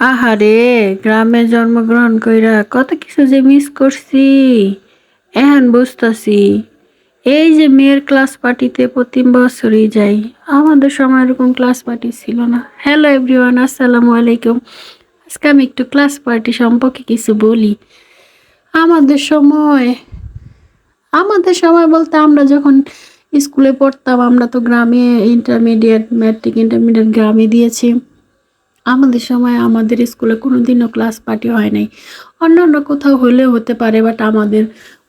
আহারে, গ্রামে জন্মগ্রহণ কইরা কত কিছু যে মিস করছি। এখন বুঝতাছি। এই যে মেয়ের ক্লাস পার্টিতে প্রতি বছরই যাই। আমাদের সময় এরকম ক্লাস পার্টি ছিল না। হ্যালো এভরিওয়ান, আসসালামু আলাইকুম। আজকে আমি একটু ক্লাস পার্টি সম্পর্কে কিছু বলি। আমাদের সময় আমাদের সময় বলতে আমরা যখন স্কুলে পড়তাম, আমরা তো গ্রামে ইন্টারমিডিয়েট, ম্যাট্রিক ইন্টারমিডিয়েট গ্রামে দিয়েছি। আমাদের সময় আমাদের স্কুলে কোনোদিনও ক্লাস পার্টি হয় নাই। অন্যান্য কোথাও হলেও হতে পারে, বাট আমাদের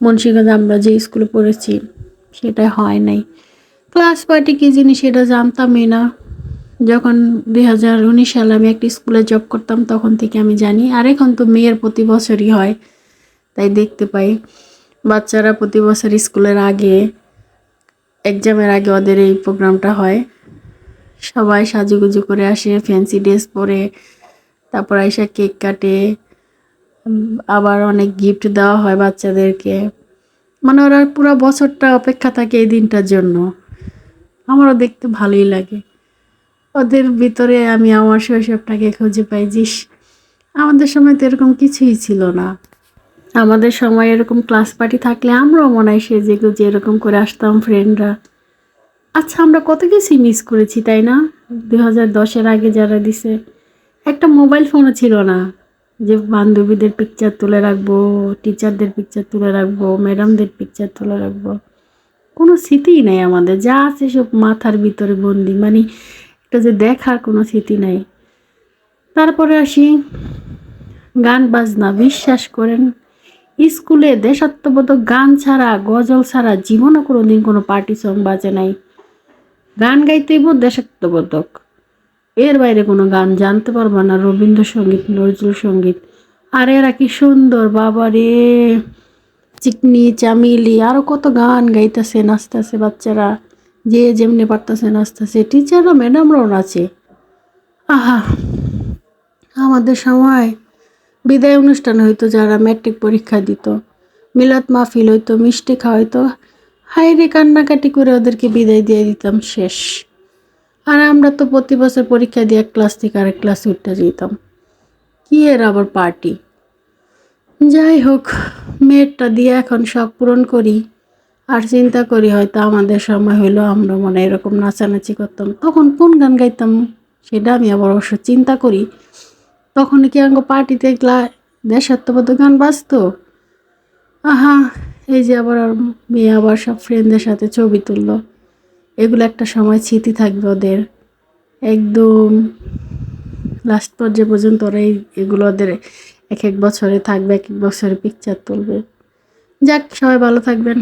মুন্সিগঞ্জে আমরা যে স্কুলে পড়েছি সেটা হয় নাই। ক্লাস পার্টি কী জিনিস সেটা জানতামই না। যখন 2019 সালে আমি একটি স্কুলে জব করতাম তখন থেকে আমি জানি। আর এখন তো মেয়ের প্রতি বছরই হয়, তাই দেখতে পাই বাচ্চারা প্রতি বছর স্কুলের আগে, এক্সামের আগে ওদের এই প্রোগ্রামটা হয়। সবাই সাজুগুজু করে আসে, ফ্যান্সি ড্রেস পরে, তারপর আইসা কেক কাটে, আবার অনেক গিফট দেওয়া হয় বাচ্চাদেরকে। মানে ওরা পুরো বছরটা অপেক্ষা থাকে এই দিনটার জন্য। আমারও দেখতে ভালোই লাগে। ওদের ভিতরে আমি আমার শৈশবটাকে খুঁজে পাই। আমাদের সময় তো এরকম কিছুই ছিল না। আমাদের সময় এরকম ক্লাস পার্টি থাকলে আমরাও মনে হয় সেজে গুজে এরকম করে আসতাম ফ্রেন্ডরা। আচ্ছা, আমরা কত কিছুই মিস করেছি, তাই না? 2010-এর আগে যারা দিছে, একটা মোবাইল ফোনও ছিল না যে বান্ধবীদের পিকচার তুলে রাখবো, টিচারদের পিকচার তুলে রাখবো, ম্যাডামদের পিকচার তুলে রাখবো। কোনো স্মৃতিই নাই আমাদের, যা আছে সব মাথার ভিতরে বন্দি। মানে এটা যে দেখার কোনো স্মৃতি নাই। তারপরে আসি গান বাজনা। বিশ্বাস করেন, স্কুলে দেশাত্মবোধক গান ছাড়া, গজল ছাড়া জীবনে কোনোদিন কোনো পার্টি সং বাজে নাই। গান গাইতেইব দেশাত্মবোধক, এর বাইরে কোনো গান জানতে পারবা না। রবীন্দ্রসঙ্গীত, নজরুল সঙ্গীত। আর এরা কি সুন্দর, বাবা রে! চিকনি চামেলি আরো কত গান গাইতেছে, নাচতেছে বাচ্চারা, যে যেমনি পারতেছে নাচতেছে। টিচাররা ম্যাডামরাও নাচে। আহা, আমাদের সময় বিদায় অনুষ্ঠান হইতো, যারা ম্যাট্রিক পরীক্ষা দিত, মিলাদ মাহফিল হইতো, মিষ্টি খাওয়াইতো। হাইরে কান্নাকাটি করে ওদেরকে বিদায় দিয়ে দিতাম, শেষ। আর আমরা তো প্রতি বছর পরীক্ষা দিয়ে এক ক্লাস থেকে আরেক ক্লাসে উঠতে যেতাম। কি এর আবার পার্টি! যাই হোক, মেয়েরটা দিয়ে এখন সব পূরণ করি। আর চিন্তা করি হয়তো আমাদের সময় হইলো আমরা মনে এরকম নাচানাচি করতাম, তখন কোন গান গাইতাম সেটা আমি আবার অবশ্য চিন্তা করি। তখন কি আঙ্গ পার্টিতে দেশাত্মবোধক গান বাজতো। আহা, এই যে আবার মেয়ে আবার সব ফ্রেন্ডদের সাথে ছবি তুললো। এগুলো একটা সময় স্মৃতি থাকবে ওদের, একদম লাস্ট পর্যায়ে পর্যন্ত। ওরা এগুলো ওদের এক এক বছরে থাকবে, এক এক বছরে পিকচার তুলবে। যাক, সবাই ভালো থাকবেন।